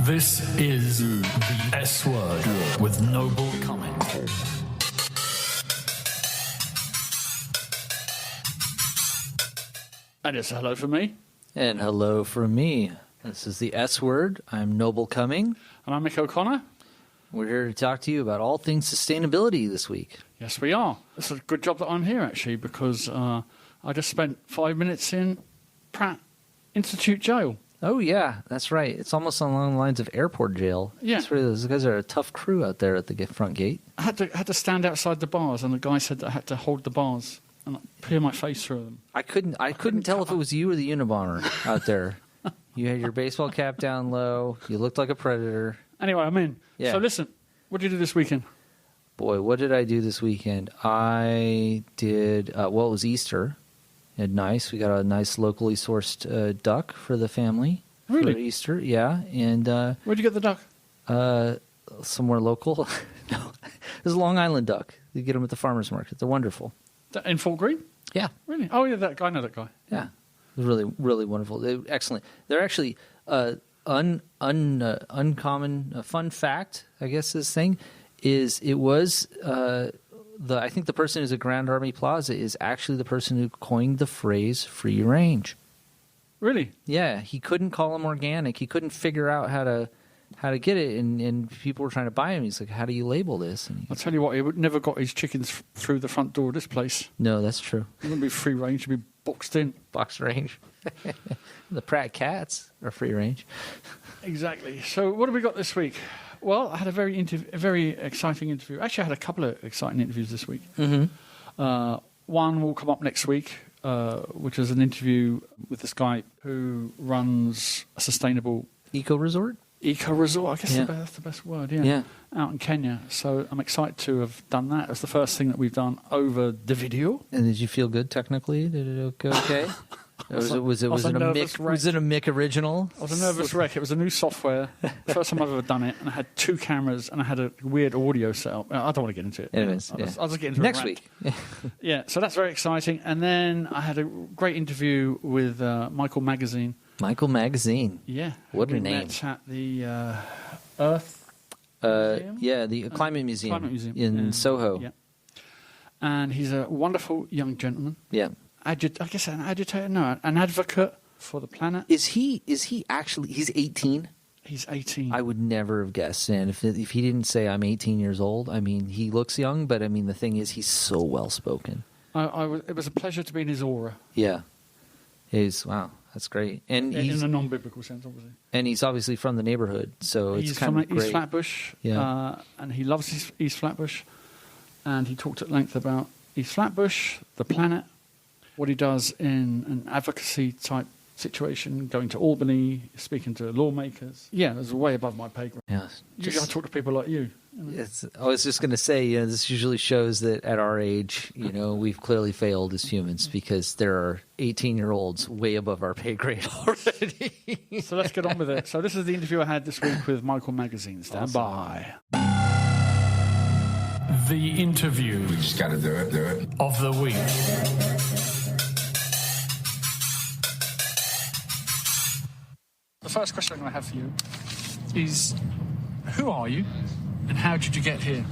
This is the S Word with Noble Comment. And it's hello from me. And hello from me. This is the S Word. I'm Noble Cumming. And I'm Mick O'Connor. We're here to talk to you about all things sustainability this week. Yes, we are. It's a good job that I'm here, actually, because I just spent 5 minutes in Pratt Institute Jail. Oh, yeah, that's right. It's almost along the lines of airport jail. Yeah. That's really, those guys are a tough crew out there at the front gate. I had to stand outside the bars, and the guy said that I had to hold the bars and peer my face through them. I couldn't tell if it was you or the Unabomber out there. You had your baseball cap down low. You looked like a predator. Anyway, I'm in. Yeah. So listen, what did you do this weekend? Boy, what did I do this weekend? I did, it was Easter. And nice. We got a nice locally sourced duck for the family. Really? For Easter, yeah. And Where'd you get the duck? Somewhere local. No, it's a Long Island duck. You get them at the farmer's market. They're wonderful. In Fort Greene? Yeah. Really? Oh, yeah, that guy. I know that guy. Yeah. It was really, really wonderful. They're excellent. They're actually uncommon. Fun fact, I guess this thing is it was I think the person who's at Grand Army Plaza is actually the person who coined the phrase free range. Really? Yeah, he couldn't call them organic. He couldn't figure out how to get it, and people were trying to buy him. He's like, "How do you label this?" And I'll tell you what, he would never got his chickens through the front door of this place. No, that's true. It wouldn't be free range; it'd be boxed in. Box range. The Pratt cats are free range. Exactly. So, what have we got this week? Well, I had a very exciting interview. Actually, I had a couple of exciting interviews this week. Mm-hmm. One will come up next week, which is an interview with this guy who runs a sustainable Eco resort. I guess that's the best word. Yeah. Out in Kenya. So I'm excited to have done that. It's the first thing that we've done over the video. And did you feel good technically? Did it go okay? Was it a Mick original? I was a nervous wreck. It was a new software. First time I've ever done it, and I had 2 cameras, and I had a weird audio setup. I don't want to get into it. Anyways, I'll just get into it next week. Yeah, so that's very exciting. And then I had a great interview with Michael Magazine. Michael Magazine. Yeah. What a name. We met at the Earth Museum? Yeah, the Climate Museum in Soho. Yeah. And he's a wonderful young gentleman. Yeah. I guess an agitator? No, an advocate for the planet. Is he actually? He's 18. He's 18. I would never have guessed. And if he didn't say I'm 18 years old, I mean, he looks young, but I mean, the thing is, he's so well spoken. It was a pleasure to be in his aura. Yeah. Wow, that's great. And in a non-biblical sense, obviously. And he's obviously from the neighborhood, so he's it's kind of great. East Flatbush, yeah. And he loves East Flatbush. And he talked at length about East Flatbush, the planet, what he does in an advocacy type situation, going to Albany, speaking to lawmakers. Yeah, it was way above my pay grade. Yeah, Usually I talk to people like you. I was just going to say, this usually shows that at our age, we've clearly failed as humans because there are 18-year-olds way above our pay grade already. So let's get on with it. So this is the interview I had this week with Michael Magazine. Stand by. The interview. We just got to do it. Of the week. The first question I'm going to have for you is, who are you and how did you get here?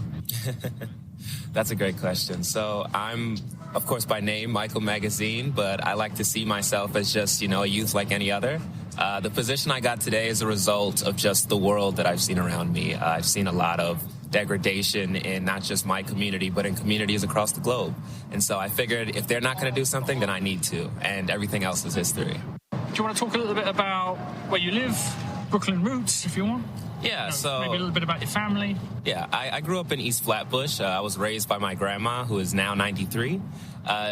That's a great question. So I'm, of course, by name, Michael Magazine, but I like to see myself as just, a youth like any other. The position I got today is a result of just the world that I've seen around me. I've seen a lot of degradation in not just my community, but in communities across the globe. And so I figured if they're not going to do something, then I need to, and everything else is history. Do you want to talk a little bit about where you live, Brooklyn roots, if you want? Yeah, so... Maybe a little bit about your family. Yeah, I grew up in East Flatbush. I was raised by my grandma, who is now 93.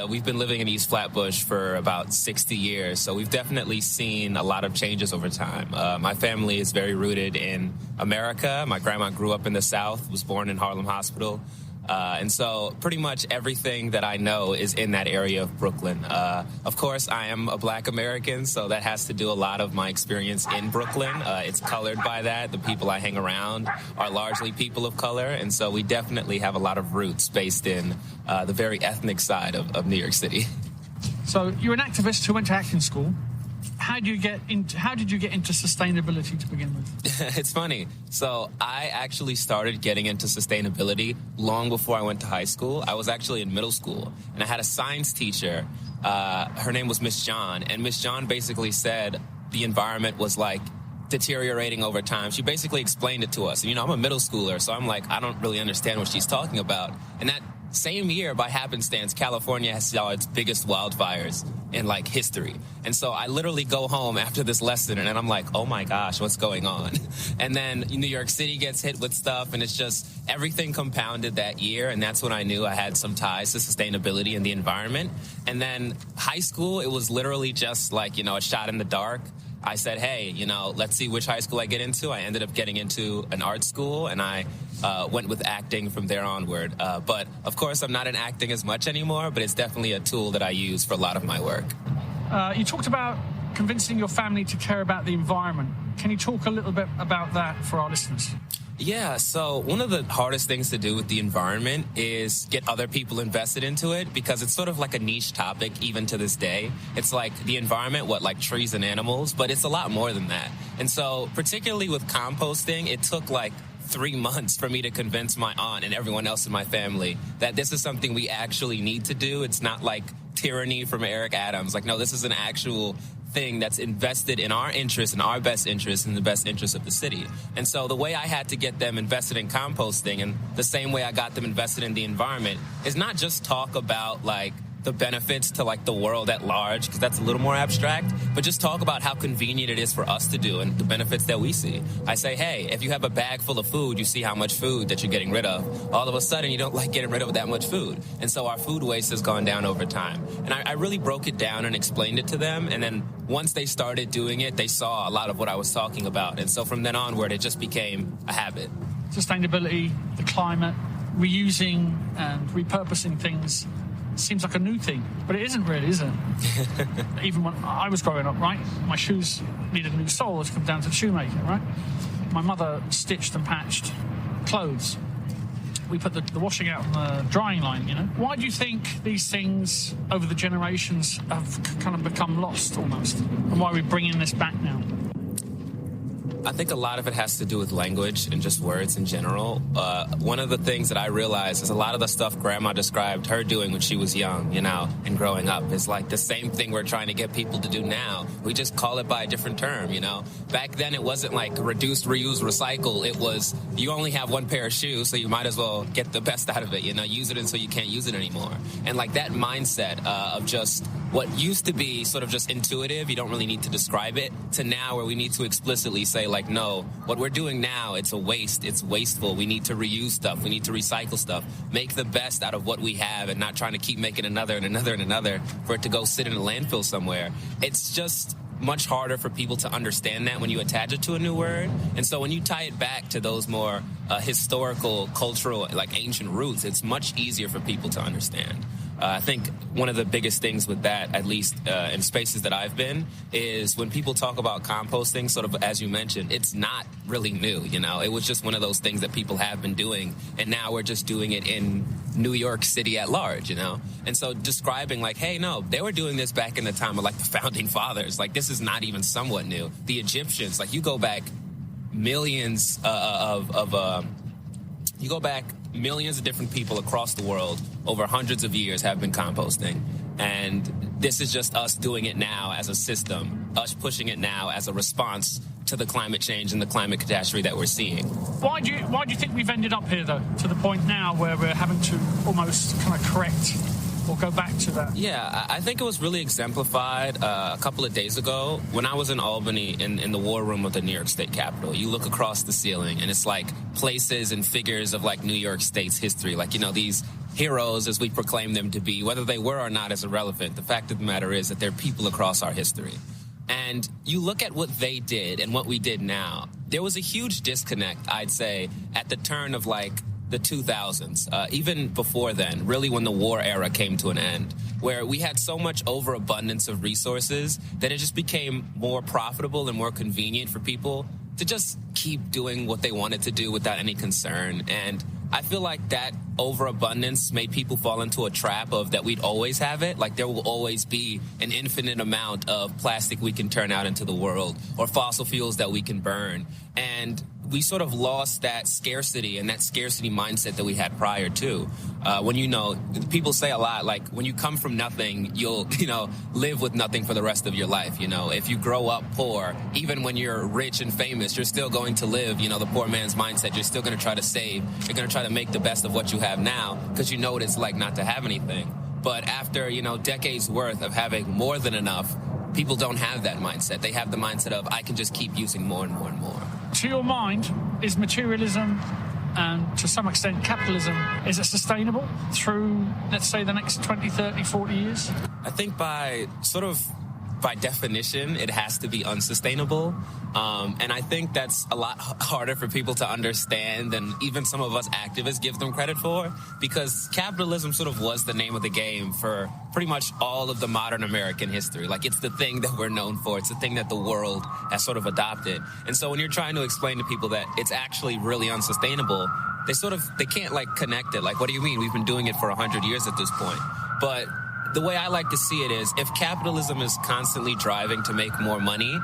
We've been living in East Flatbush for about 60 years, so we've definitely seen a lot of changes over time. My family is very rooted in America. My grandma grew up in the South, was born in Harlem Hospital. And so pretty much everything that I know is in that area of Brooklyn. Of course, I am a Black American, so that has to do a lot of my experience in Brooklyn. It's colored by that. The people I hang around are largely people of color, and so we definitely have a lot of roots based in the very ethnic side of New York City. So you're an activist who went to acting school. how did you get into sustainability to begin with? It's funny. So I actually started getting into sustainability long before I went to high school. I was actually in middle school, and I had a science teacher. Her name was Miss John, and Miss John basically said the environment was like deteriorating over time. She basically explained it to us. And, I'm a middle schooler, so I'm like, I don't really understand what she's talking about. And that same year, by happenstance, California has saw its biggest wildfires in like history. And so I literally go home after this lesson and I'm like, oh my gosh, what's going on? And then New York City gets hit with stuff, and it's just everything compounded that year. And that's when I knew I had some ties to sustainability and the environment. And then high school, it was literally just like, a shot in the dark. I said, hey, let's see which high school I get into. I ended up getting into an art school, and I went with acting from there onward. But, of course, I'm not in acting as much anymore, but it's definitely a tool that I use for a lot of my work. You talked about convincing your family to care about the environment. Can you talk a little bit about that for our listeners? Yeah, so one of the hardest things to do with the environment is get other people invested into it, because it's sort of like a niche topic even to this day. It's like the environment, like trees and animals, but it's a lot more than that. And so particularly with composting, it took like 3 months for me to convince my aunt and everyone else in my family that this is something we actually need to do. It's not like tyranny from Eric Adams. Like, no, this is an actual thing that's invested in our interest, in our best interest, in the best interest of the city. And so the way I had to get them invested in composting, and the same way I got them invested in the environment, is not just talk about like the benefits to like the world at large, because that's a little more abstract, but just talk about how convenient it is for us to do and the benefits that we see. I say, hey, if you have a bag full of food, you see how much food that you're getting rid of. All of a sudden, you don't like getting rid of that much food. And so our food waste has gone down over time. And I really broke it down and explained it to them. And then once they started doing it, they saw a lot of what I was talking about. And so from then onward, it just became a habit. Sustainability, the climate, reusing and repurposing things seems like a new thing, but it isn't really, is it? Even when I was growing up, right? My shoes needed a new sole to come down to the shoemaker, right? My mother stitched and patched clothes. We put the washing out on the drying line, Why do you think these things over the generations have kind of become lost almost? And why are we bringing this back now? I think a lot of it has to do with language and just words in general. One of the things that I realized is a lot of the stuff Grandma described her doing when she was young, and growing up is like the same thing we're trying to get people to do now. We just call it by a different term, Back then it wasn't like reduce, reuse, recycle. It was you only have one pair of shoes, so you might as well get the best out of it, use it until you can't use it anymore. And like that mindset of just what used to be sort of just intuitive, you don't really need to describe it, to now where we need to explicitly say, like, no, what we're doing now, it's a waste, it's wasteful, we need to reuse stuff, we need to recycle stuff, make the best out of what we have and not trying to keep making another and another and another for it to go sit in a landfill somewhere. It's just much harder for people to understand that when you attach it to a new word. And so when you tie it back to those more historical, cultural, like ancient roots, it's much easier for people to understand. I think one of the biggest things with that, at least in spaces that I've been, is when people talk about composting, sort of as you mentioned, it's not really new, It was just one of those things that people have been doing, and now we're just doing it in New York City at large, And so describing like, hey, no, they were doing this back in the time of like the founding fathers. Like, this is not even somewhat new. The Egyptians, like you go back millions millions of different people across the world over hundreds of years have been composting. And this is just us doing it now as a system, us pushing it now as a response to the climate change and the climate catastrophe that we're seeing. Why do you think we've ended up here, though, to the point now where we're having to almost kind of correct or go back to that? Yeah, I think it was really exemplified a couple of days ago when I was in Albany in the war room of the New York State Capitol. You look across the ceiling and it's like places and figures of like New York State's history. Like, these heroes as we proclaim them to be, whether they were or not is irrelevant. The fact of the matter is that they're people across our history. And you look at what they did and what we did now. There was a huge disconnect, I'd say, at the turn of like the 2000s, even before then, really when the war era came to an end, where we had so much overabundance of resources that it just became more profitable and more convenient for people to just keep doing what they wanted to do without any concern. And I feel like that overabundance made people fall into a trap of that we'd always have it. Like there will always be an infinite amount of plastic we can turn out into the world or fossil fuels that we can burn. And we sort of lost that scarcity and that scarcity mindset that we had prior to. When, people say a lot, like when you come from nothing, you'll, live with nothing for the rest of your life. If you grow up poor, even when you're rich and famous, you're still going to live, the poor man's mindset. You're still going to try to save. You're going to try to make the best of what you have now because you know what it's like not to have anything. But after, decades worth of having more than enough, people don't have that mindset. They have the mindset of, I can just keep using more and more and more. To your mind, is materialism and to some extent capitalism, is it sustainable through, let's say, the next 20, 30, 40 years? I think by definition, it has to be unsustainable. And I think that's a lot harder for people to understand than even some of us activists give them credit for, because capitalism sort of was the name of the game for pretty much all of the modern American history. Like, it's the thing that we're known for. It's the thing that the world has sort of adopted. And so when you're trying to explain to people that it's actually really unsustainable, they can't, connect it. Like, what do you mean? We've been doing it for 100 years at this point. But the way I like to see it is, if capitalism is constantly driving to make more money,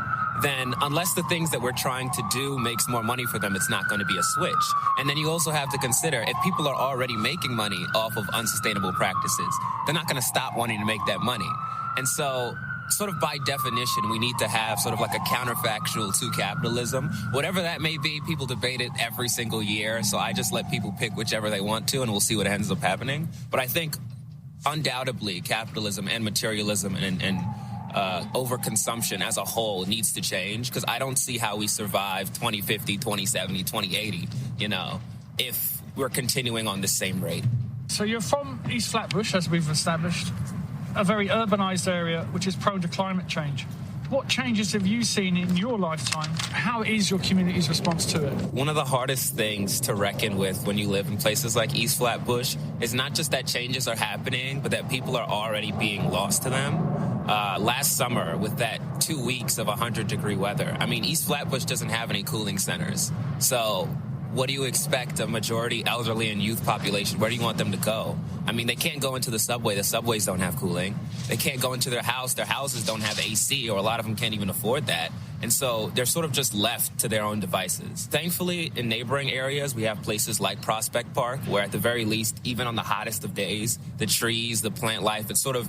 then unless the things that we're trying to do makes more money for them, it's not going to be a switch. And then you also have to consider, if people are already making money off of unsustainable practices, they're not going to stop wanting to make that money. And so, sort of by definition, we need to have sort of like a counterfactual to capitalism. Whatever that may be, people debate it every single year, so I just let people pick whichever they want to, and we'll see what ends up happening. But I think undoubtedly, capitalism and materialism and overconsumption as a whole needs to change, because I don't see how we survive 2050, 2070, 2080, if we're continuing on the same rate. So you're from East Flatbush, as we've established, a very urbanized area which is prone to climate change. What changes have you seen in your lifetime? How is your community's response to it? One of the hardest things to reckon with when you live in places like East Flatbush is not just that changes are happening, but that people are already being lost to them. Last summer, with that 2 weeks of 100-degree weather, East Flatbush doesn't have any cooling centers. So what do you expect a majority elderly and youth population? Where do you want them to go? They can't go into the subway. The subways don't have cooling. They can't go into their house. Their houses don't have AC, or a lot of them can't even afford that. And so they're sort of just left to their own devices. Thankfully, in neighboring areas, we have places like Prospect Park, where at the very least, even on the hottest of days, the trees, the plant life, it sort of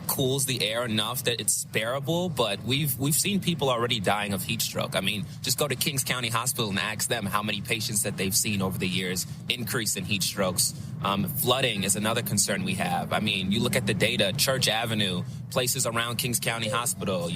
cools the air enough that it's bearable. But we've seen people already dying of heat stroke. Just go to Kings County Hospital and ask them how many patients that they've seen over the years increase in heat strokes. Flooding is another concern we have. You look at the data, Church Avenue, places around Kings County Hospital,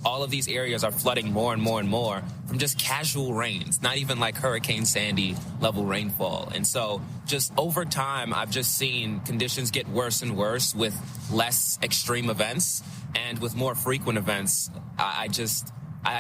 all of these areas are flooding more and more and more from just casual rains, not even like Hurricane Sandy level rainfall. And so just over time, I've just seen conditions get worse and worse with less extreme events, and with more frequent events. I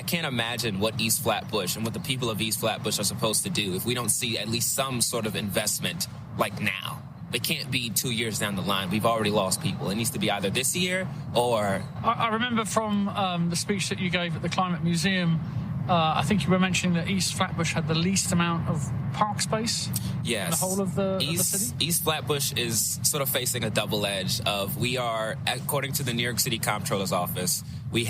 can't imagine what East Flatbush and what the people of East Flatbush are supposed to do if we don't see at least some sort of investment like now. It can't be 2 years down the line. We've already lost people. It needs to be either this year or... I remember from the speech that you gave at the Climate Museum, I think you were mentioning that East Flatbush had the least amount of park space. Yes. In the whole of the city? East Flatbush is sort of facing a double edge of, we are, according to the New York City Comptroller's Office, we're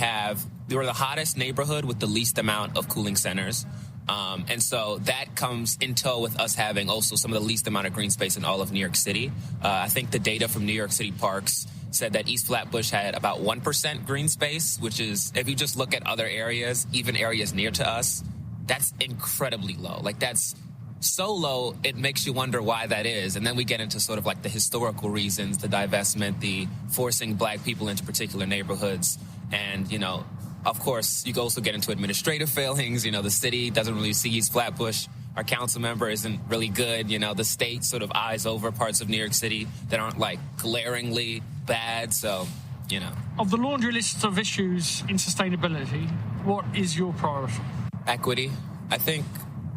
the hottest neighborhood with the least amount of cooling centers. And so that comes in tow with us having also some of the least amount of green space in all of New York City. I think the data from New York City Parks said that East Flatbush had about 1% green space, which is, if you just look at other areas, even areas near to us, that's incredibly low. That's so low, it makes you wonder why that is. And then we get into sort of the historical reasons, the divestment, the forcing black people into particular neighborhoods. And, of course, you also get into administrative failings. The city doesn't really see East Flatbush. Our council member isn't really good. The state sort of eyes over parts of New York City that aren't glaringly bad. So, Of the laundry list of issues in sustainability, what is your priority? Equity. I think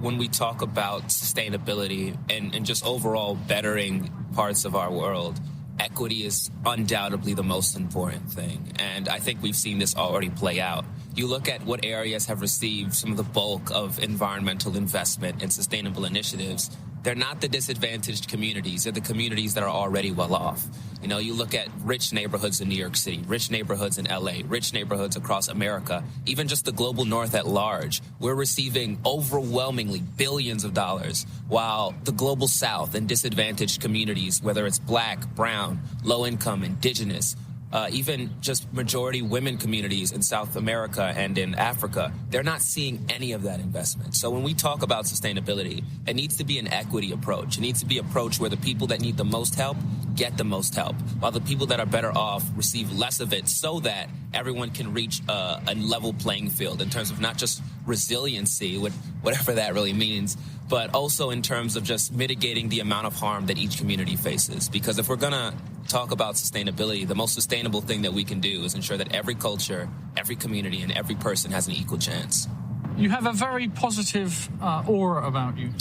when we talk about sustainability and just overall bettering parts of our world, equity is undoubtedly the most important thing. And I think we've seen this already play out. You look at what areas have received some of the bulk of environmental investment and sustainable initiatives, they're not the disadvantaged communities. They're the communities that are already well off. You know, you look at rich neighborhoods in New York City, rich neighborhoods in LA, rich neighborhoods across America, even just the global north at large. We're receiving overwhelmingly billions of dollars, while the global south and disadvantaged communities, whether it's black, brown, low income, indigenous, even just majority women communities in South America and in Africa, they're not seeing any of that investment. So when we talk about sustainability, it needs to be an equity approach. It needs to be an approach where the people that need the most help get the most help, while the people that are better off receive less of it, so that everyone can reach a level playing field in terms of not just resiliency, whatever that really means, but also in terms of just mitigating the amount of harm that each community faces. Because if we're going to talk about sustainability, the most sustainable thing that we can do is ensure that every culture, every community, and every person has an equal chance. You have a very positive aura about you.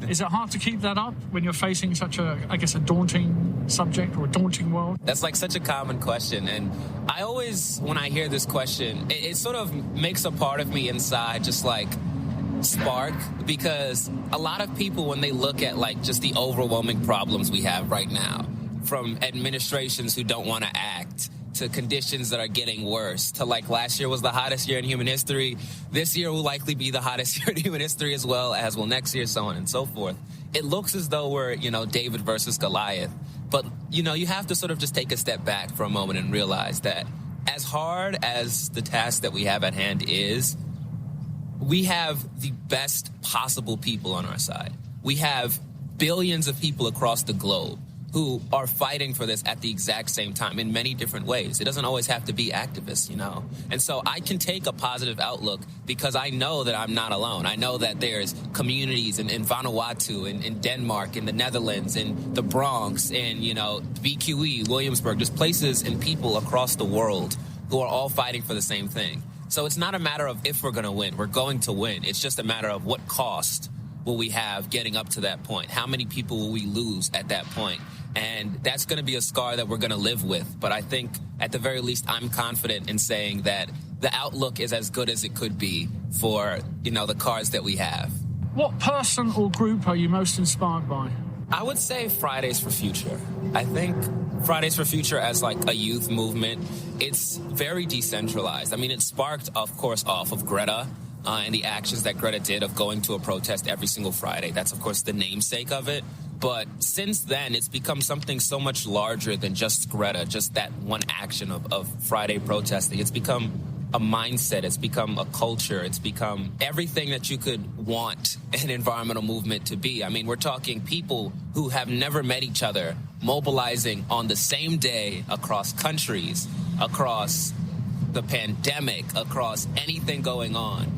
Is it hard to keep that up when you're facing such a daunting subject or a daunting world? That's like such a common question. And I always, when I hear this question, it sort of makes a part of me inside just like spark, because a lot of people, when they look at like just the overwhelming problems we have right now, from administrations who don't want to act, to conditions that are getting worse, to like last year was the hottest year in human history. This year will likely be the hottest year in human history, as well as will next year, so on and so forth. It looks as though we're, David versus Goliath. But, you have to sort of just take a step back for a moment and realize that as hard as the task that we have at hand is, we have the best possible people on our side. We have billions of people across the globe who are fighting for this at the exact same time in many different ways. It doesn't always have to be activists, And so I can take a positive outlook because I know that I'm not alone. I know that there's communities in Vanuatu, in Denmark, in the Netherlands, in the Bronx, in, BQE, Williamsburg, just places and people across the world who are all fighting for the same thing. So it's not a matter of if we're going to win. We're going to win. It's just a matter of what cost will we have getting up to that point? How many people will we lose at that point? And that's going to be a scar that we're going to live with. But I think at the very least, I'm confident in saying that the outlook is as good as it could be for, the cards that we have. What person or group are you most inspired by? I would say Fridays for Future. I think Fridays for Future as like a youth movement, it's very decentralized. I mean, it sparked, of course, off of Greta and the actions that Greta did of going to a protest every single Friday. That's, of course, the namesake of it. But since then, it's become something so much larger than just Greta, just that one action of Friday protesting. It's become a mindset. It's become a culture. It's become everything that you could want an environmental movement to be. I mean, we're talking people who have never met each other mobilizing on the same day across countries, across the pandemic, across anything going on.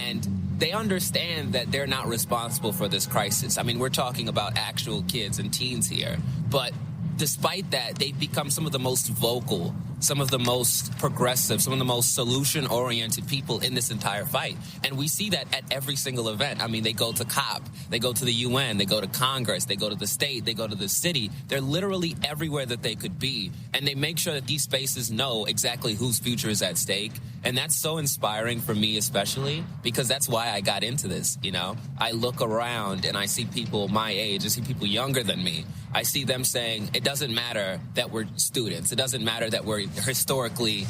And they understand that they're not responsible for this crisis. I mean, we're talking about actual kids and teens here. But despite that, they've become some of the most vocal, some of the most progressive, some of the most solution-oriented people in this entire fight. And we see that at every single event. I mean, they go to COP, they go to the UN, they go to Congress, they go to the state, they go to the city. They're literally everywhere that they could be. And they make sure that these spaces know exactly whose future is at stake. And that's so inspiring for me especially, because that's why I got into this, I look around and I see people my age, I see people younger than me. I see them saying, it doesn't matter that we're students. It doesn't matter that we're historically,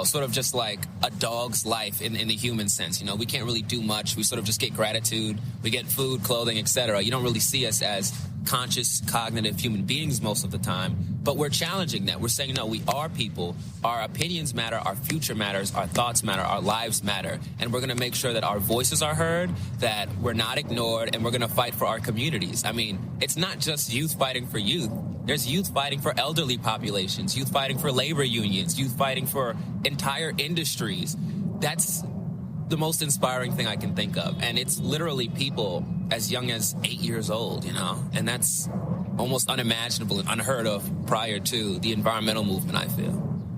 sort of just like a dog's life in the human sense. We can't really do much. We sort of just get gratitude. We get food, clothing, etc. You don't really see us as conscious, cognitive human beings most of the time. But we're challenging that. We're saying, no, we are people. Our opinions matter. Our future matters. Our thoughts matter. Our lives matter. And we're going to make sure that our voices are heard, that we're not ignored, and we're going to fight for our communities. I mean, it's not just youth fighting for youth. There's youth fighting for elderly populations, youth fighting for labor unions, youth fighting for entire industries. That's the most inspiring thing I can think of. And it's literally people as young as 8 years old, and that's almost unimaginable and unheard of prior to the environmental movement, I feel.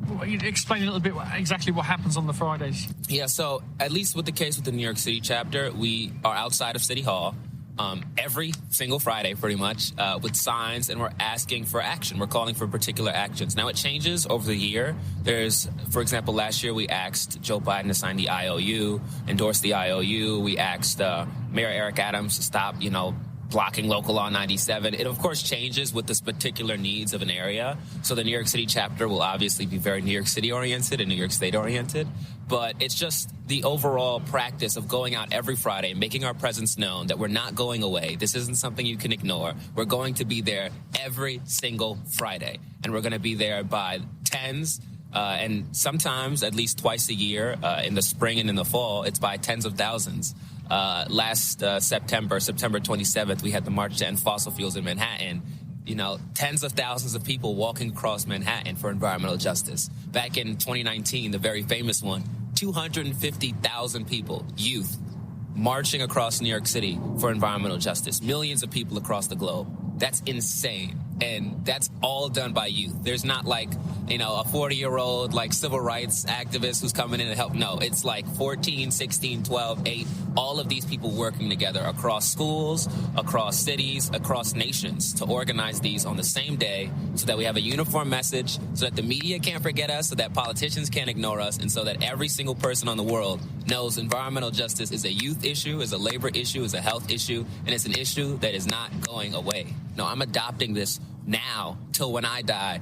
Well, you'd explain a little bit exactly what happens on the Fridays. Yeah, so at least with the case with the New York City chapter, we are outside of City Hall every single Friday, pretty much, with signs, and we're asking for action. We're calling for particular actions. Now, it changes over the year. There's, for example, last year we asked Joe Biden to sign the IOU, endorse the IOU. We asked Mayor Eric Adams to stop, blocking local law 97. It, of course, changes with the particular needs of an area. So the New York City chapter will obviously be very New York City-oriented and New York State-oriented. But it's just the overall practice of going out every Friday and making our presence known that we're not going away. This isn't something you can ignore. We're going to be there every single Friday. And we're going to be there by tens, and sometimes at least twice a year in the spring and in the fall, it's by tens of thousands. Last September 27th, we had the March to End Fossil Fuels in Manhattan. You know, tens of thousands of people walking across Manhattan for environmental justice. Back in 2019, the very famous one, 250,000 people, youth, marching across New York City for environmental justice. Millions of people across the globe. That's insane. And that's all done by youth. There's not like, you know, a 40-year-old like civil rights activist who's coming in to help. No, it's like 14, 16, 12, 8, all of these people working together across schools, across cities, across nations to organize these on the same day so that we have a uniform message, so that the media can't forget us, so that politicians can't ignore us, and so that every single person on the world knows environmental justice is a youth issue, is a labor issue, is a health issue, and it's an issue that is not going away. No, I'm adopting this now till when I die,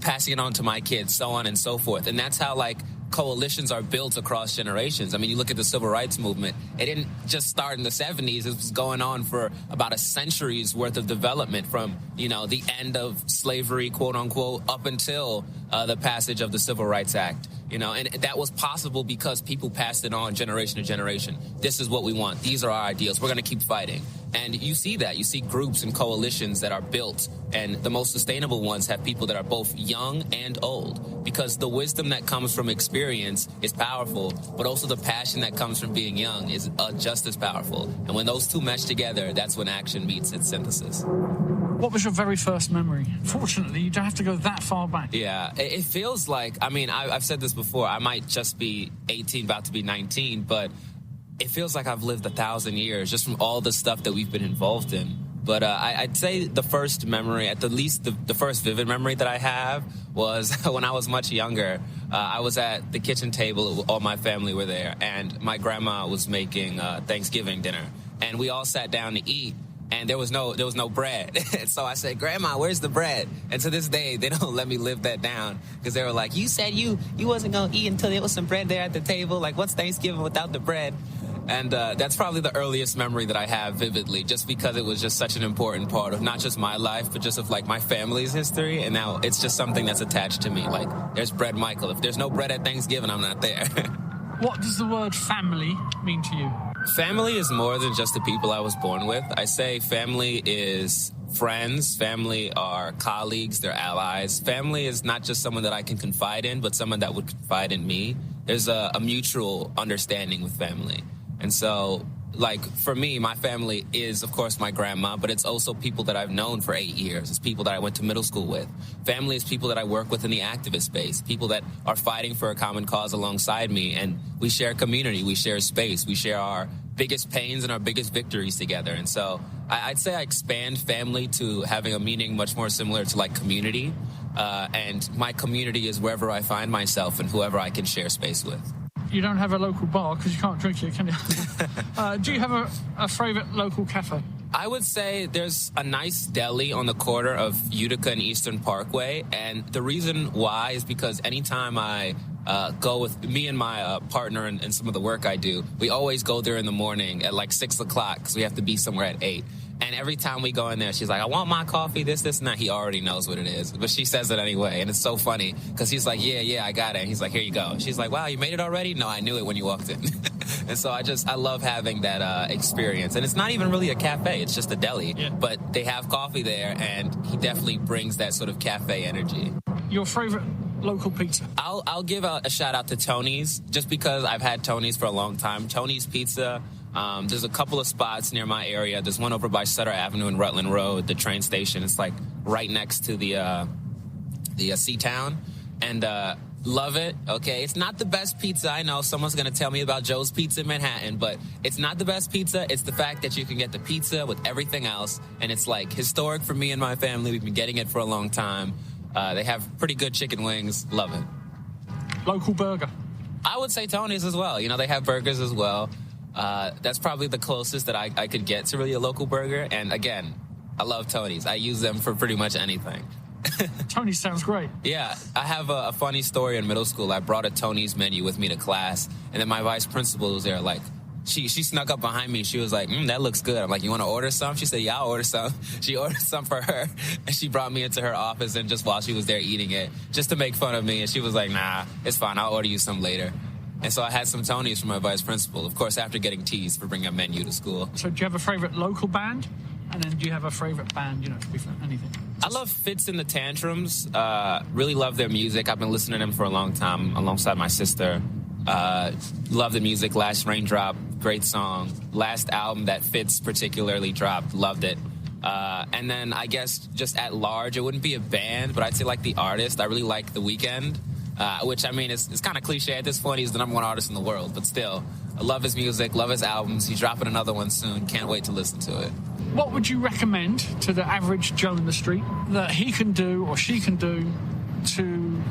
passing it on to my kids, so on and so forth. And that's how, like, coalitions are built across generations. I mean, you look at the civil rights movement. It didn't just start in the 70s. It was going on for about a century's worth of development from, you know, the end of slavery, quote unquote, up until the passage of the Civil Rights Act. You know, and that was possible because people passed it on generation to generation. This is what we want. These are our ideals. We're going to keep fighting. And you see that. You see groups and coalitions that are built, and the most sustainable ones have people that are both young and old, because the wisdom that comes from experience is powerful, but also the passion that comes from being young is just as powerful. And when those two mesh together, that's when action meets its synthesis. What was your very first memory? Fortunately, you don't have to go that far back. Yeah, it feels like, I mean, I've said this before, I might just be 18, about to be 19, but it feels like I've lived 1,000 years just from all the stuff that we've been involved in. But I'd say the first memory, at the least the first vivid memory that I have was when I was much younger. I was at the kitchen table, all my family were there, and my grandma was making Thanksgiving dinner. And we all sat down to eat. And there was no bread. So I said, Grandma, where's the bread? And to this day, they don't let me live that down, because they were like, you said you wasn't going to eat until there was some bread there at the table. Like, what's Thanksgiving without the bread? And that's probably the earliest memory that I have vividly, just because it was just such an important part of not just my life, but just of like my family's history. And now it's just something that's attached to me. Like, there's bread, Michael. If there's no bread at Thanksgiving, I'm not there. What does the word family mean to you? Family is more than just the people I was born with. I say family is friends. Family are colleagues. They're allies. Family is not just someone that I can confide in, but someone that would confide in me. There's a mutual understanding with family. And so, like, for me, my family is, of course, my grandma, but it's also people that I've known for 8 years. It's people that I went to middle school with. Family is people that I work with in the activist space, people that are fighting for a common cause alongside me, and we share community, we share space, we share our biggest pains and our biggest victories together. And so I'd say I expand family to having a meaning much more similar to, like, community, and my community is wherever I find myself and whoever I can share space with. You don't have a local bar because you can't drink here, can you? Do you have a favourite local cafe? I would say there's a nice deli on the corner of Utica and Eastern Parkway, and the reason why is because anytime I go with me and my partner and some of the work I do, we always go there in the morning at like 6 o'clock because we have to be somewhere at 8. And every time we go in there, she's like, I want my coffee, this, and that. He already knows what it is. But she says it anyway. And it's so funny because he's like, yeah, I got it. And he's like, here you go. She's like, wow, you made it already? No, I knew it when you walked in. And so I love having that experience. And it's not even really a cafe. It's just a deli. Yeah. But they have coffee there, and he definitely brings that sort of cafe energy. Your favorite local pizza? I'll give a shout out to Tony's, just because I've had Tony's for a long time. Tony's Pizza. There's a couple of spots near my area. There's one over by Sutter Avenue and Rutland Road, the train station. It's like right next to the C-Town. And love it. Okay, it's not the best pizza. I know someone's going to tell me about Joe's Pizza in Manhattan, but it's not the best pizza. It's the fact that you can get the pizza with everything else. And it's like historic for me and my family. We've been getting it for a long time. They have pretty good chicken wings. Love it. Local burger? I would say Tony's as well. You know, they have burgers as well. That's probably the closest that I could get to really a local burger. And again, I love Tony's. I use them for pretty much anything. Tony sounds great. Yeah, I have a funny story in middle school. I brought a Tony's menu with me to class, and then my vice principal was there, like, she snuck up behind me. She was like, that looks good. I'm like, you want to order some? She said, yeah, I'll order some. She ordered some for her, and she brought me into her office, and just while she was there eating it, just to make fun of me, and she was like, nah, it's fine. I'll order you some later. And so I had some Tony's from my vice principal, of course, after getting teased for bringing a menu to school. So do you have a favorite local band? And then do you have a favorite band, anything? I love Fitz and the Tantrums. Really love their music. I've been listening to them for a long time alongside my sister. Love the music. Last Raindrop, great song. Last album that Fitz particularly dropped, loved it. And then I guess just at large, it wouldn't be a band, but I'd say like the artist. I really like The Weeknd, which, I mean, it's kind of cliche at this point. He's the number one artist in the world, but still, I love his music, love his albums. He's dropping another one soon. Can't wait to listen to it. What would you recommend to the average Joe in the street that he can do or she can do to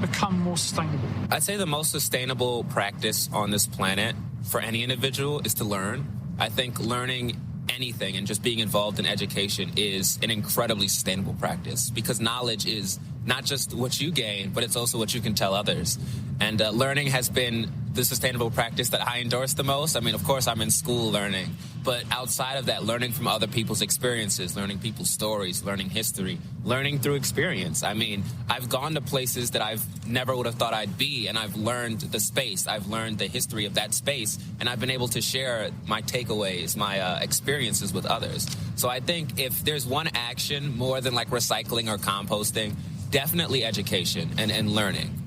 become more sustainable? I'd say the most sustainable practice on this planet for any individual is to learn. I think learning anything and just being involved in education is an incredibly sustainable practice, because knowledge is not just what you gain, but it's also what you can tell others. And learning has been the sustainable practice that I endorse the most. I mean, of course, I'm in school learning, but outside of that, learning from other people's experiences, learning people's stories, learning history, learning through experience. I mean, I've gone to places that I've never would have thought I'd be, and I've learned the space. I've learned the history of that space, and I've been able to share my takeaways, my experiences with others. So I think if there's one action more than like recycling or composting, definitely education and learning.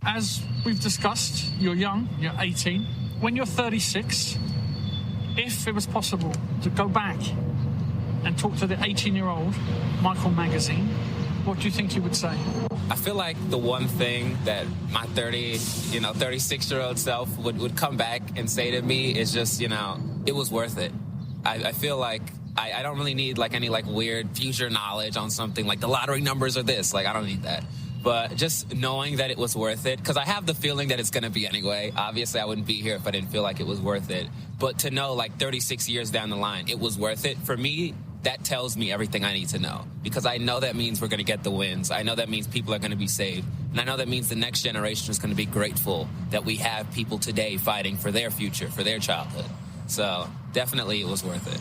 As we've discussed, you're young, you're 18. When you're 36, if it was possible to go back and talk to the 18-year-old Michael Magazine, what do you think you would say? I feel like the one thing that my 36-year-old self would come back and say to me is just, it was worth it. I feel like I don't really need like any like weird future knowledge on something like the lottery numbers or this. Like, I don't need that. But just knowing that it was worth it, because I have the feeling that it's going to be anyway. Obviously, I wouldn't be here if I didn't feel like it was worth it. But to know like 36 years down the line, it was worth it, for me, that tells me everything I need to know. Because I know that means we're going to get the wins. I know that means people are going to be saved. And I know that means the next generation is going to be grateful that we have people today fighting for their future, for their childhood. So definitely it was worth it.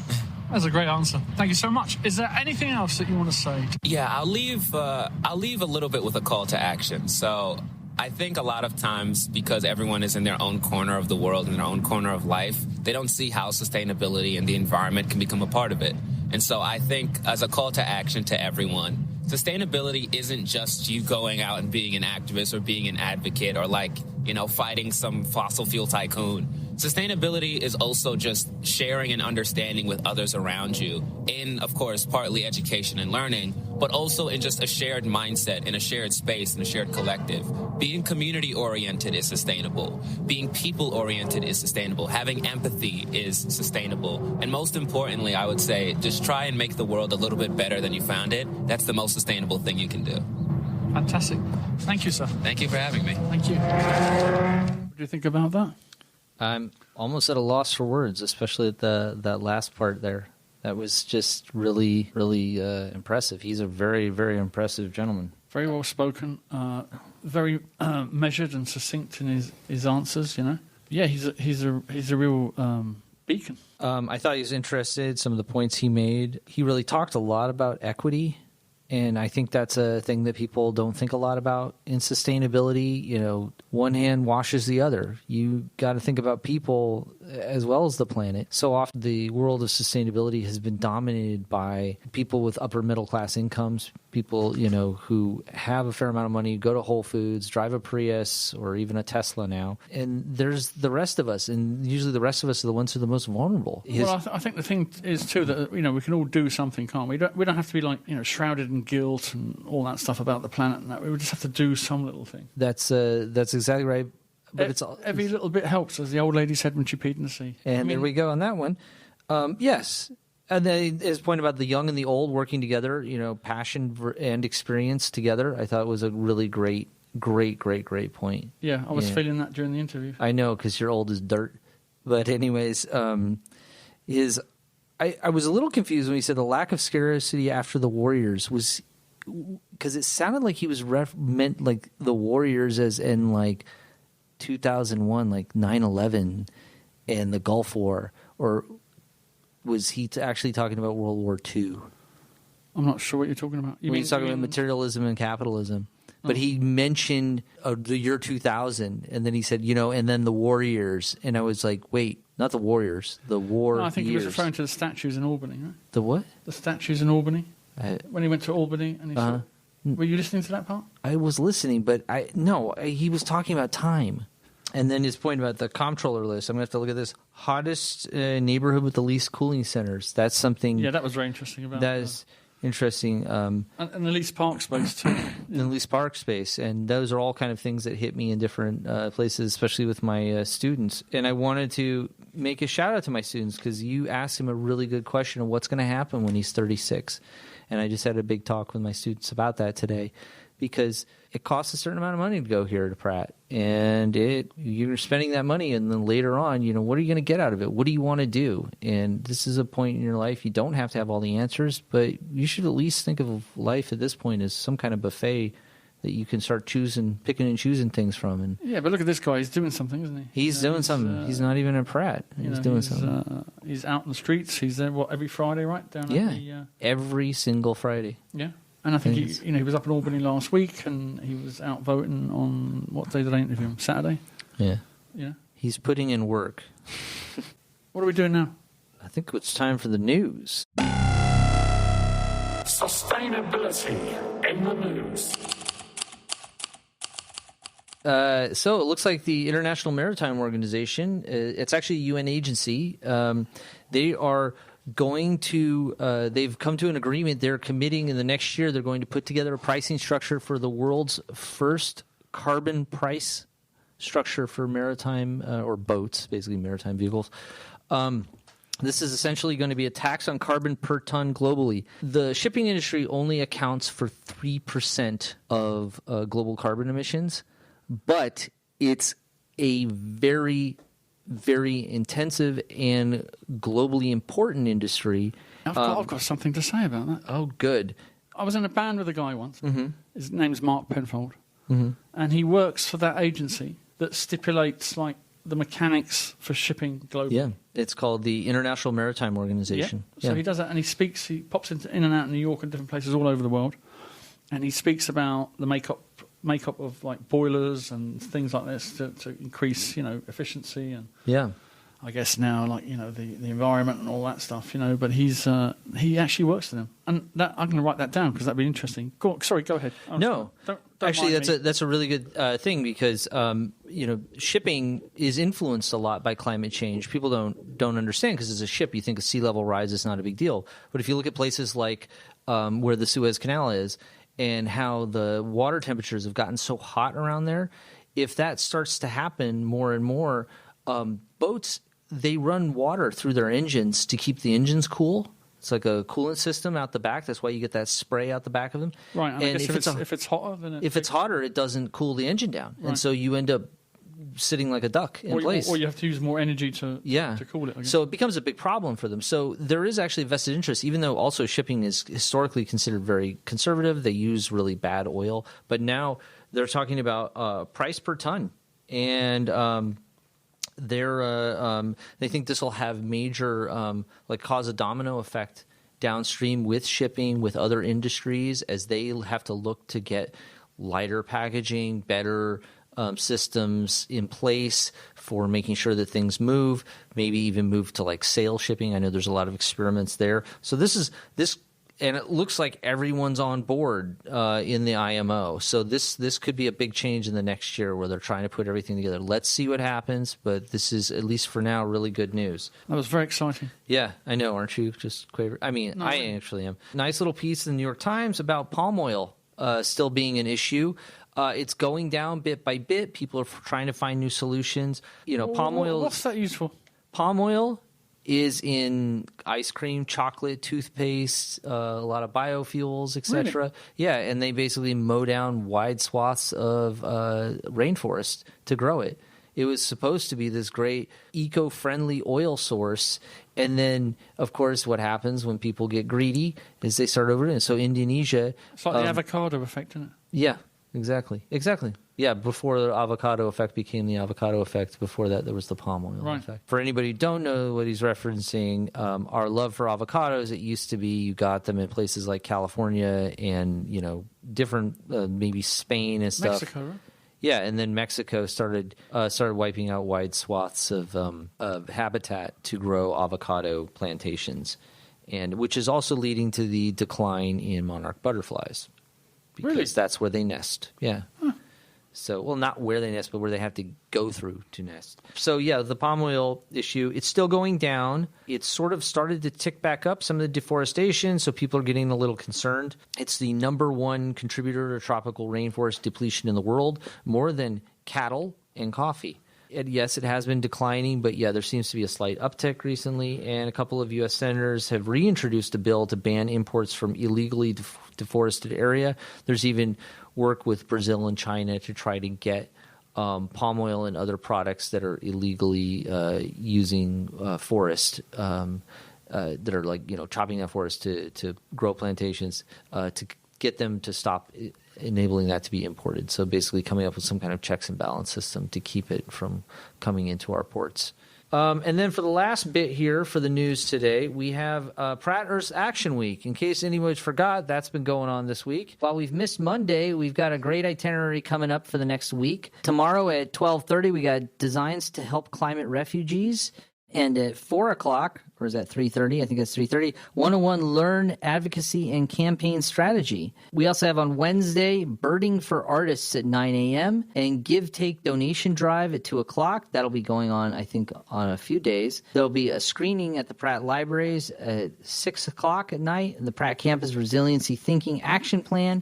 That's a great answer. Thank you so much. Is there anything else that you want to say? Yeah, I'll leave a little bit with a call to action. So I think a lot of times, because everyone is in their own corner of the world, in their own corner of life, they don't see how sustainability and the environment can become a part of it. And so I think as a call to action to everyone, sustainability isn't just you going out and being an activist or being an advocate or fighting some fossil fuel tycoon. Sustainability is also just sharing and understanding with others around you in, of course, partly education and learning, but also in just a shared mindset, in a shared space, in a shared collective. Being community-oriented is sustainable. Being people-oriented is sustainable. Having empathy is sustainable. And most importantly, I would say, just try and make the world a little bit better than you found it. That's the most sustainable thing you can do. Fantastic. Thank you, sir. Thank you for having me. Thank you. What do you think about that? I'm almost at a loss for words, especially at that last part there. That was just really, really impressive. He's a very, very impressive gentleman. Very well spoken, very measured and succinct in his answers. Yeah, he's a real beacon. I thought he was interested. Some of the points he made. He really talked a lot about equity. And I think that's a thing that people don't think a lot about in sustainability. One hand washes the other. You got to think about people as well as the planet. So often the world of sustainability has been dominated by people with upper middle class incomes, people, who have a fair amount of money, go to Whole Foods, drive a Prius or even a Tesla now. And there's the rest of us. And usually the rest of us are the ones who are the most vulnerable. Well, I think the thing is, too, that, we can all do something, can't we? We don't have to be like, shrouded in guilt and all that stuff about the planet and that. We just have to do some little thing. That's exactly right. But every little bit helps, as the old lady said when she peed in the sea. And there we go on that one. Yes. And then his point about the young and the old working together, passion and experience together, I thought was a really great point. Yeah, I was feeling that during the interview. I know, because you're old as dirt. But anyways, I was a little confused when he said the lack of scarcity after the Warriors was because it sounded like he was meant like the Warriors as in like 2001, like 9/11 and the Gulf War, or was he actually talking about World War II? I'm not sure what you're talking about. He's talking about materialism and capitalism. But he mentioned the year 2000, and then he said, and then the Warriors. And I was like, wait, not the Warriors, the war. No, I think years. he was referring to the statues in Albany, right? The what? The statues in Albany. When he went to Albany, and he said, were you listening to that part? I was listening, but he was talking about time. And then his point about the comptroller list, I'm going to have to look at this. Hottest neighborhood with the least cooling centers. That's something. Yeah, that was very interesting. That is interesting. And the least park space, too. And the least park space. And those are all kind of things that hit me in different places, especially with my students. And I wanted to make a shout out to my students because you asked him a really good question of what's going to happen when he's 36. And I just had a big talk with my students about that today. Because it costs a certain amount of money to go here to Pratt, and you're spending that money, and then later on, what are you going to get out of it? What do you want to do? And this is a point in your life you don't have to have all the answers, but you should at least think of life at this point as some kind of buffet that you can start picking and choosing things from. And yeah, but look at this guy; he's doing something, isn't he? He's doing something. He's not even at Pratt. He's doing something. He's out in the streets. He's there every Friday, right? Down at the, every single Friday. Yeah. And I think he was up in Albany last week, and he was out voting on what day did I interview him? Saturday. Yeah. Yeah. He's putting in work. What are we doing now? I think it's time for the news. Sustainability in the news. So it looks like the International Maritime Organization, it's actually a UN agency. They are going to they've come to an agreement. They're committing in the next year they're going to put together a pricing structure for the world's first carbon price structure for maritime or boats, basically maritime vehicles. This is essentially going to be a tax on carbon per ton globally. The shipping industry only accounts for 3% of global carbon emissions, but it's a very intensive and globally important industry. I've got something to say about that. Oh, good. I was in a band with a guy once. Mm-hmm. His name's Mark Penfold. Mm-hmm. And he works for that agency that stipulates like the mechanics for shipping globally. Yeah, it's called the International Maritime Organization. So he does that, and he pops in and out of New York and different places all over the world. And he speaks about the makeup of like boilers and things like this to increase, efficiency and I guess now like the environment and all that stuff, but he actually works for them, and that I'm going to write that down because that'd be interesting. Go ahead. No, don't actually that's a really good thing because shipping is influenced a lot by climate change. People don't understand because as a ship you think a sea level rise is not a big deal, but if you look at places like where the Suez Canal is and how the water temperatures have gotten so hot around there, if that starts to happen more and more, boats, they run water through their engines to keep the engines cool. It's like a coolant system out the back. That's why you get that spray out the back of them. Right. And if it's hotter, then it's hotter, it doesn't cool the engine down, right. And so you end up sitting like a duck in place. Or you have to use more energy to cool it. So it becomes a big problem for them. So there is actually a vested interest, even though also shipping is historically considered very conservative. They use really bad oil. But now they're talking about price per ton. And they think this will have major cause a domino effect downstream with shipping, with other industries, as they have to look to get lighter packaging, better systems in place for making sure that things move, maybe even move to like sail shipping. I know there's a lot of experiments there. So this, and it looks like everyone's on board in the IMO. So this could be a big change in the next year where they're trying to put everything together. Let's see what happens, but this is, at least for now, really good news. That was very exciting. Yeah, I know, aren't you? Just quaver. I mean, no, I actually am. Nice little piece in the New York Times about palm oil still being an issue. It's going down bit by bit. People are trying to find new solutions. Palm oil. What's that used for? Palm oil is in ice cream, chocolate, toothpaste, a lot of biofuels, etc. Really? Yeah, and they basically mow down wide swaths of rainforest to grow it. It was supposed to be this great eco-friendly oil source. And then, of course, what happens when people get greedy is they start over it. So Indonesia... It's like the avocado effect, isn't it? Yeah, exactly. Yeah, before the avocado effect became the avocado effect, before that there was the palm oil effect. For anybody who don't know what he's referencing, our love for avocados, it used to be you got them in places like California and, different, maybe Spain and stuff. Mexico, right? Yeah, and then Mexico started wiping out wide swaths of habitat to grow avocado plantations, and which is also leading to the decline in monarch butterflies. Because that's where they nest. Yeah. Huh. So, well, not where they nest, but where they have to go through to nest. So, yeah, the palm oil issue, it's still going down. It's sort of started to tick back up, some of the deforestation, so people are getting a little concerned. It's the number one contributor to tropical rainforest depletion in the world, more than cattle and coffee. And yes, it has been declining, but yeah, there seems to be a slight uptick recently, and a couple of U.S. senators have reintroduced a bill to ban imports from illegally deforested area. There's even work with Brazil and China to try to get palm oil and other products that are illegally using forest that are like, chopping that forest to grow plantations to get them to stop enabling that to be imported. So basically coming up with some kind of checks and balance system to keep it from coming into our ports. And then for the last bit here for the news today, we have Pratt Earth's Action Week. In case anybody's forgot, that's been going on this week. While we've missed Monday, we've got a great itinerary coming up for the next week. Tomorrow at 12:30, we got Designs to Help Climate Refugees. And at 4 o'clock, or is that 3:30? I think it's 3:30. 101 Learn Advocacy and Campaign Strategy. We also have on Wednesday Birding for Artists at 9 a.m. and Give Take Donation Drive at 2 o'clock. That'll be going on, I think, on a few days. There'll be a screening at the Pratt Libraries at 6 o'clock at night. And the Pratt Campus Resiliency Thinking Action Plan.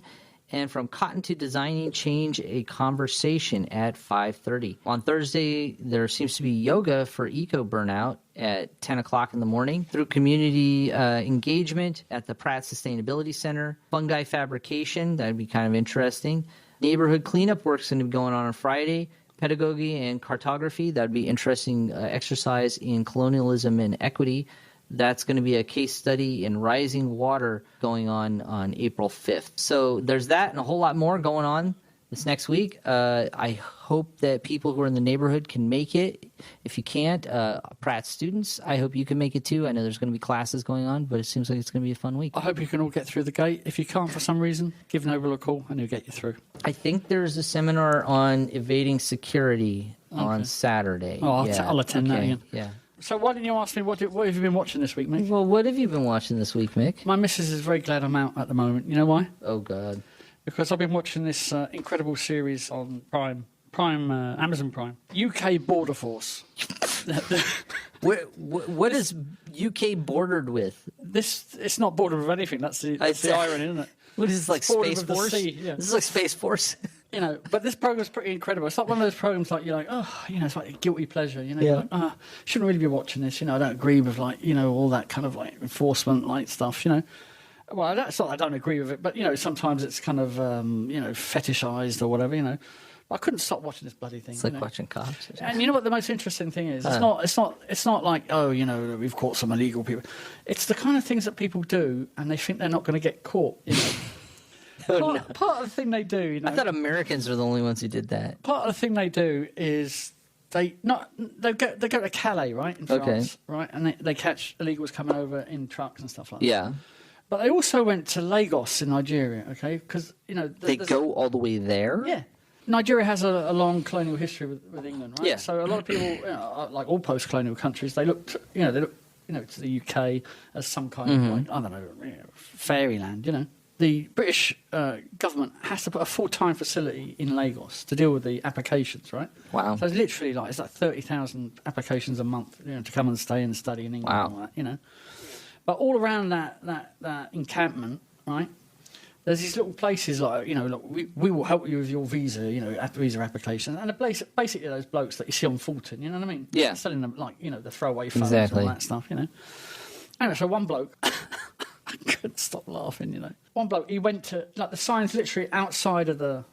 And From Cotton to Designing Change, a Conversation at 5:30. On Thursday, there seems to be yoga for eco-burnout at 10 o'clock in the morning through community engagement at the Pratt Sustainability Center. Fungi fabrication, that would be kind of interesting. Neighborhood cleanup work's going to be going on Friday. Pedagogy and cartography, that would be interesting exercise in colonialism and equity. That's going to be a case study in rising water going on April 5th. So there's that and a whole lot more going on this next week. I hope that people who are in the neighborhood can make it. If you can't, Pratt students, I hope you can make it too. I know there's going to be classes going on, but it seems like it's going to be a fun week. I hope you can all get through the gate. If you can't for some reason, give Noble a call and he'll get you through. I think there's a seminar on evading security on Saturday. Oh, I'll attend that again. Yeah. So why didn't you ask me what have you been watching this week, Mick? Well, what have you been watching this week, Mick? My missus is very glad I'm out at the moment. You know why? Oh, God. Because I've been watching this incredible series on Amazon Prime. UK Border Force. What is UK bordered with? It's not bordered with anything. That's the irony, isn't it? What is this, like Space Force? Yeah. This is like Space Force. But this program's pretty incredible. It's like one of those programs like you're like, it's like a guilty pleasure. You're like, shouldn't really be watching this. I don't agree with all that kind of like enforcement stuff. Well, that's not. I don't agree with it, but sometimes it's kind of fetishized or whatever. But I couldn't stop watching this bloody thing. It's like watching cops. And you know what the most interesting thing is? It's not like we've caught some illegal people. It's the kind of things that people do, and they think they're not going to get caught. Part of the thing they do, I thought Americans were the only ones who did that. Part of the thing they do is they go to Calais, right, in France, right, and they catch illegals coming over in trucks and stuff like that. Yeah. But they also went to Lagos in Nigeria, okay, because they go all the way there. Yeah. Nigeria has a long colonial history with England, right? Yeah. So a lot of people, like all post-colonial countries, they look to the UK as some kind of fairyland, The British government has to put a full-time facility in Lagos to deal with the applications, right? Wow. So it's literally it's like 30,000 applications a month, to come and stay and study in England. Wow. And all that, But all around that encampment, right? There's these little places like, we will help you with your visa, visa application. And basically those blokes that you see on Fulton, you know what I mean? Yeah. Selling them the throwaway phones and all that stuff, Anyway, so one bloke, I couldn't stop laughing, One bloke, he went to, the sign's literally outside of the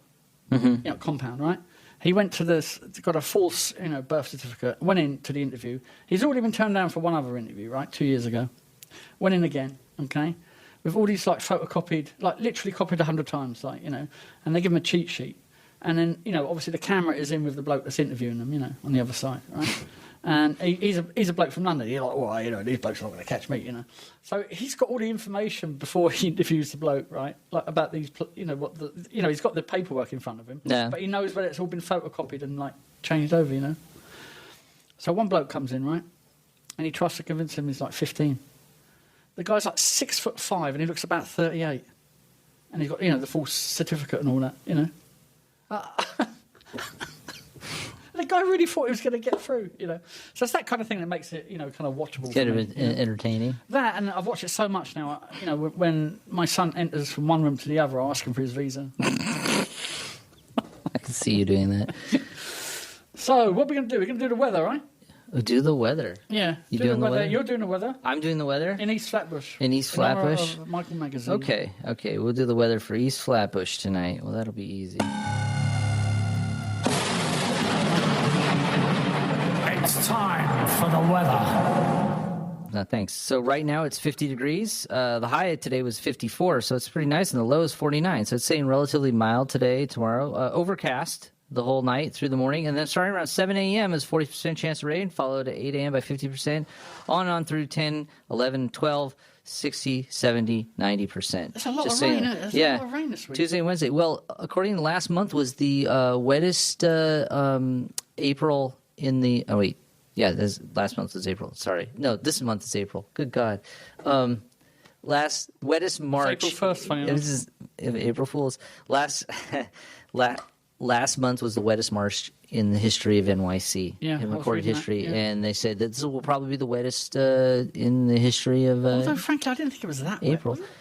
compound, right? He went to this, got a false, birth certificate, went in to the interview. He's already been turned down for one other interview, right, 2 years ago. Went in again, okay, with all these, like, photocopied, like, literally copied 100 times, like, and they give him a cheat sheet. And then, obviously the camera is in with the bloke that's interviewing them, on the other side, right? And he's a bloke from London. He's like, well, these blokes are not going to catch me, So he's got all the information before he interviews the bloke, right? Like about these, he's got the paperwork in front of him. Yeah. But he knows whether it's all been photocopied and, like, changed over, So one bloke comes in, right? And he tries to convince him he's, like, 15. The guy's, like, 6'5", and he looks about 38. And he's got, the full certificate and all that, The guy really thought he was going to get through, So it's that kind of thing that makes it, kind of watchable. It's kind of entertaining. That, and I've watched it so much now, when my son enters from one room to the other, I ask him for his visa. I can see you doing that. So, what are we going to do? We're going to do the weather, right? Do the weather. Yeah. You doing the weather? You're doing the weather. I'm doing the weather? In East Flatbush. In East Flatbush? Michael Magazine. Okay. We'll do the weather for East Flatbush tonight. Well, that'll be easy. It's time for the weather. No, thanks. So right now it's 50 degrees. The high today was 54, so it's pretty nice, and the low is 49. So it's staying relatively mild today, tomorrow. Overcast the whole night through the morning, and then starting around 7 a.m. is 40% chance of rain, followed at 8 a.m. by 50%, on and on through 10, 11, 12, 60, 70, 90%. That's a lot of rain, isn't it? That's a lot of rain this week. Tuesday and Wednesday. Well, according to last month was the wettest April in the... Oh, wait. Yeah, last month was April. Sorry. No, this month is April. Good God. Last wettest March. It's April 1st, funny enough. This is April Fool's. Last month was the wettest March in the history of NYC, in recorded history, and they said that this will probably be the wettest in the history of. Although, frankly, I didn't think it was that April. wet, was it?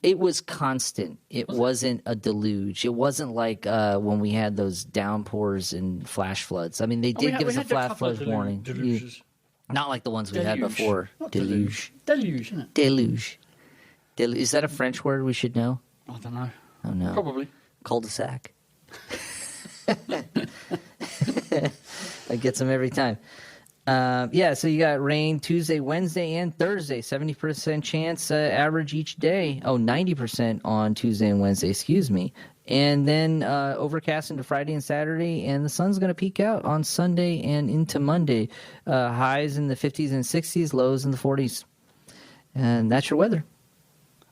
It was constant. It wasn't a deluge. It wasn't like when we had those downpours and flash floods. I mean, they did give us a flash flood warning. Deluges. Not like the ones we had before. Not deluge. Deluge, isn't it? Deluge. Is that a French word we should know? I don't know. Oh, no. Probably. Cul-de-sac. That gets them every time. So you got rain Tuesday, Wednesday, and Thursday. 70% chance average each day. 90% on Tuesday and Wednesday, excuse me. And then overcast into Friday and Saturday, and the sun's going to peek out on Sunday and into Monday. Highs in the 50s and 60s, lows in the 40s. And that's your weather.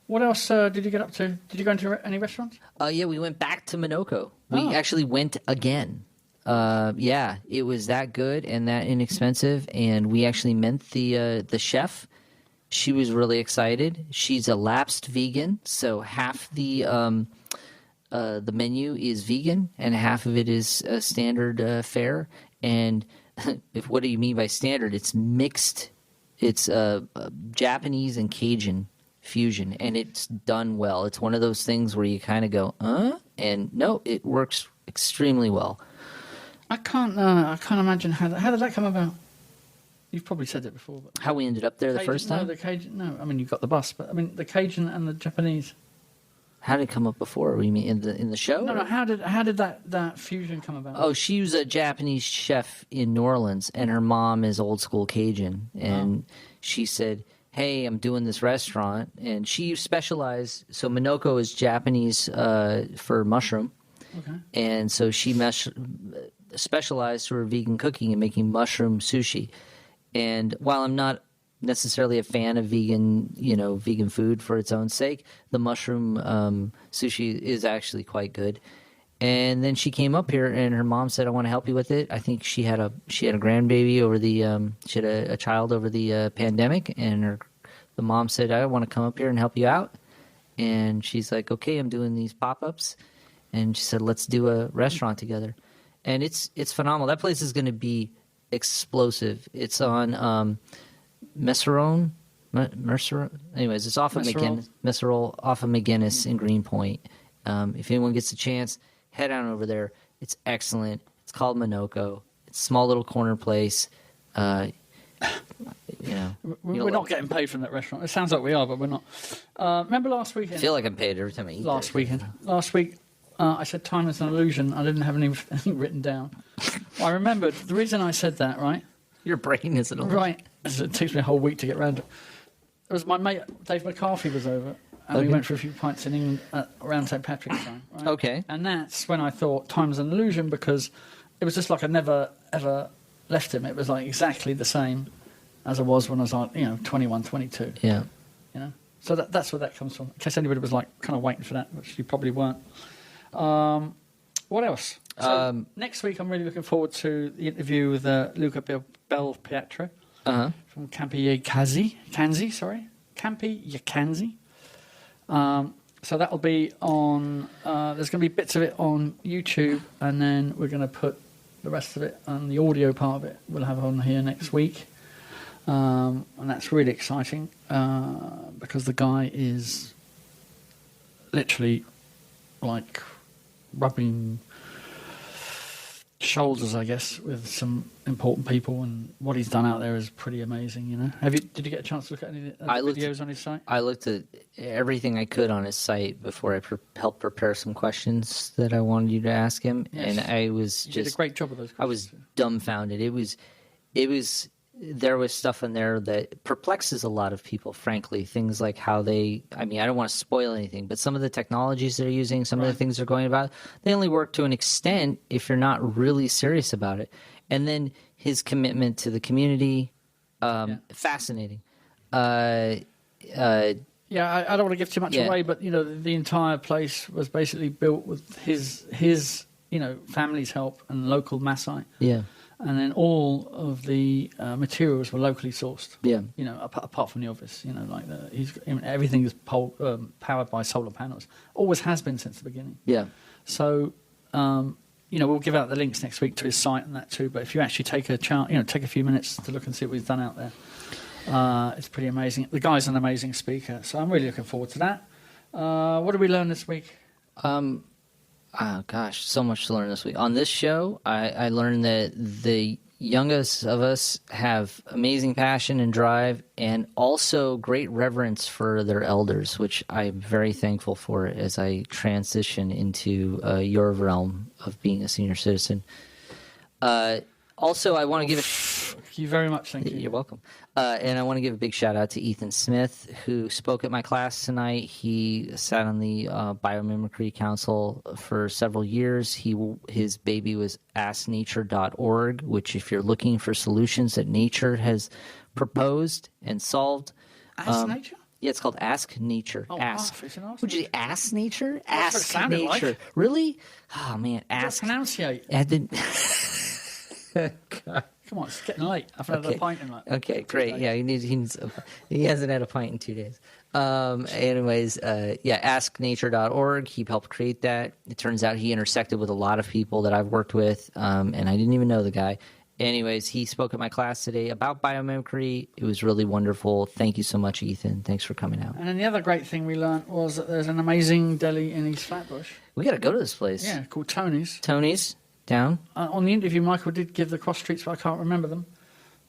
What else did you get up to? Did you go into any restaurants? Yeah, we went back to Minoko. We actually went again. It was that good and that inexpensive, and we actually met the chef. She was really excited. She's a lapsed vegan, so half the menu is vegan and half of it is standard fare. And what do you mean by standard? It's mixed. It's Japanese and Cajun fusion, and it's done well. It's one of those things where you kind of go, and no, it works extremely well. I can't imagine how did that come about? You've probably said it before. But how we ended up there the first time? No, the Cajun. No, I mean you got the bus, but I mean the Cajun and the Japanese. How did it come up before? You mean in the show? No. How did that fusion come about? Oh, she was a Japanese chef in New Orleans, and her mom is old school Cajun, and she said, hey, I'm doing this restaurant, and she specialized. So Minoko is Japanese for mushroom, okay, and so she specialized for vegan cooking and making mushroom sushi. And while I'm not necessarily a fan of vegan food for its own sake, the mushroom sushi is actually quite good. And then she came up here, and her mom said, "I want to help you with it." I think she had a grandbaby over the she had a child over the pandemic, and the mom said, "I want to come up here and help you out." And she's like, "Okay, I'm doing these pop-ups," and she said, "Let's do a restaurant together." And it's phenomenal. That place is going to be explosive. It's on Messerone. Anyways, it's off of McGinnis, Messerole, off of McGinnis in Greenpoint. If anyone gets a chance, head on over there. It's excellent. It's called Minoko. It's a small little corner place. We're not getting paid from that restaurant. It sounds like we are, but we're not. Remember last weekend? I feel like I'm paid every time I eat. Last week, I said time is an illusion. I didn't have anything written down. I remembered the reason I said that, right? Your brain is an illusion. Right. It takes me a whole week to get around it. It was my mate, Dave McCarthy, was over, and we went for a few pints in England around St. Patrick's time. Right? Okay. And that's when I thought time is an illusion, because it was just like I never, ever left him. It was like exactly the same as I was when I was like, 21, 22. Yeah. So that's where that comes from. In case anybody was like kind of waiting for that, which you probably weren't. What else? So next week, I'm really looking forward to the interview with Luca Belpietro from Campi Yakanzi. So that'll be on. There's going to be bits of it on YouTube, and then we're going to put the rest of it and the audio part of it we'll have on here next week. And that's really exciting because the guy is literally like rubbing shoulders, I guess, with some important people, and what he's done out there is pretty amazing. Did you get a chance to look at any of the videos on his site? I looked at everything I could on his site before I helped prepare some questions that I wanted you to ask him, and I was did a great job of those questions. I was dumbfounded. It was there was stuff in there that perplexes a lot of people, frankly. Things like how I don't want to spoil anything, but some of the technologies they're using, some of the things they're going about, they only work to an extent if you're not really serious about it. And then his commitment to the community, fascinating. I don't want to give too much away, but the entire place was basically built with his family's help and local Maasai. Yeah. And then all of the materials were locally sourced. Yeah. Apart from the obvious, everything is powered by solar panels. Always has been since the beginning. Yeah. So, we'll give out the links next week to his site and that too. But if you actually take a take a few minutes to look and see what he's done out there, it's pretty amazing. The guy's an amazing speaker, so I'm really looking forward to that. What did we learn this week? Oh, gosh, so much to learn this week. On this show, I learned that the youngest of us have amazing passion and drive, and also great reverence for their elders, which I'm very thankful for as I transition into your realm of being a senior citizen. Also, I want to give Thank you very much. Thank you. You're welcome. And I want to give a big shout out to Ethan Smith, who spoke at my class tonight. He sat on the Biomimicry Council for several years. His baby was asknature.org, which if you're looking for solutions that nature has proposed and solved. Ask Nature? Yeah, it's called Ask Nature. Oh, Ask. Would you Ask Nature? That's Ask Nature. like. Really? Oh, man. Ask. Pronunciate. Come on, it's getting late. I've had a pint in like. Okay, great. Yeah, he hasn't had a pint in 2 days. Anyways, asknature.org. He helped create that. It turns out he intersected with a lot of people that I've worked with, and I didn't even know the guy. Anyways, he spoke at my class today about biomimicry. It was really wonderful. Thank you so much, Ethan. Thanks for coming out. And then the other great thing we learned was that there's an amazing deli in East Flatbush. We got to go to this place. Yeah, called Tony's. Tony's? Down? On the interview, Michael did give the cross streets, but I can't remember them.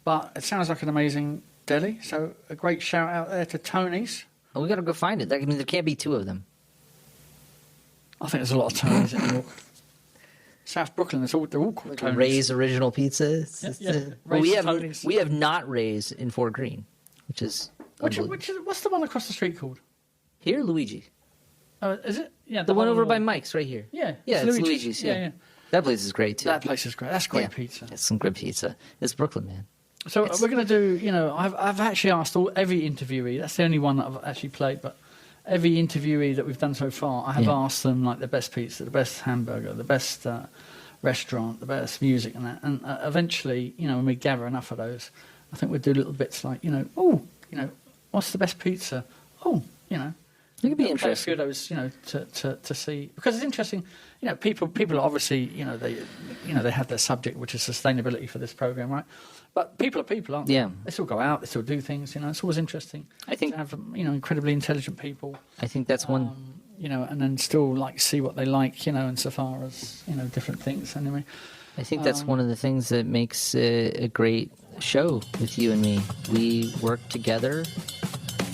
But it sounds like an amazing deli. So a great shout out there to Tony's. Oh, we got to go find it. There can't be two of them. I think there's a lot of Tony's in New York. South Brooklyn, they're all called Tony's. Ray's Original Pizza. Well, we have not Ray's in Fort Greene, which is what's the one across the street called? Here, Luigi. Oh, is it? Yeah, the one over by Mike's right here. Yeah, it's Luigi's. Yeah. That place is great too. That place is great. That's great pizza. It's some good pizza. It's Brooklyn, man. So we're going to do. I've actually asked every interviewee. That's the only one that I've actually played, but every interviewee that we've done so far, I have asked them like the best pizza, the best hamburger, the best restaurant, the best music, and that. And eventually, when we gather enough of those, I think we'll do little bits like, what's the best pizza? It could be interesting. A few of those, to see, because it's interesting. People are obviously, they have their subject, which is sustainability for this program, right? But people are people, aren't they? Yeah. They still go out, they still do things. It's always interesting. I think to have incredibly intelligent people. I think that's one. And then still like see what they like, insofar as different things. Anyway, I think that's one of the things that makes a great show with you and me. We work together,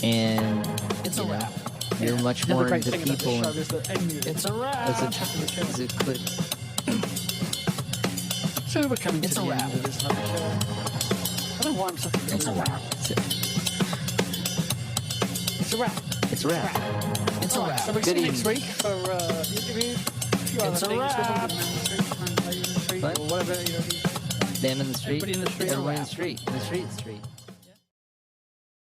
and it's a wrap. You're much The more great into thing about people. this show is that Amy It's a wrap. Is it clip? So we're coming It's to a the wrap. end of this lovely show. I don't know why I'm such a It's a wrap. It's a wrap. It's a wrap. It's a wrap. So we'll Good see you next evening. week for the interview. A few It's other a things. wrap. Lady in the street, What? or whatever. Them in the street. Everybody in the street. Everybody in the street. In the street.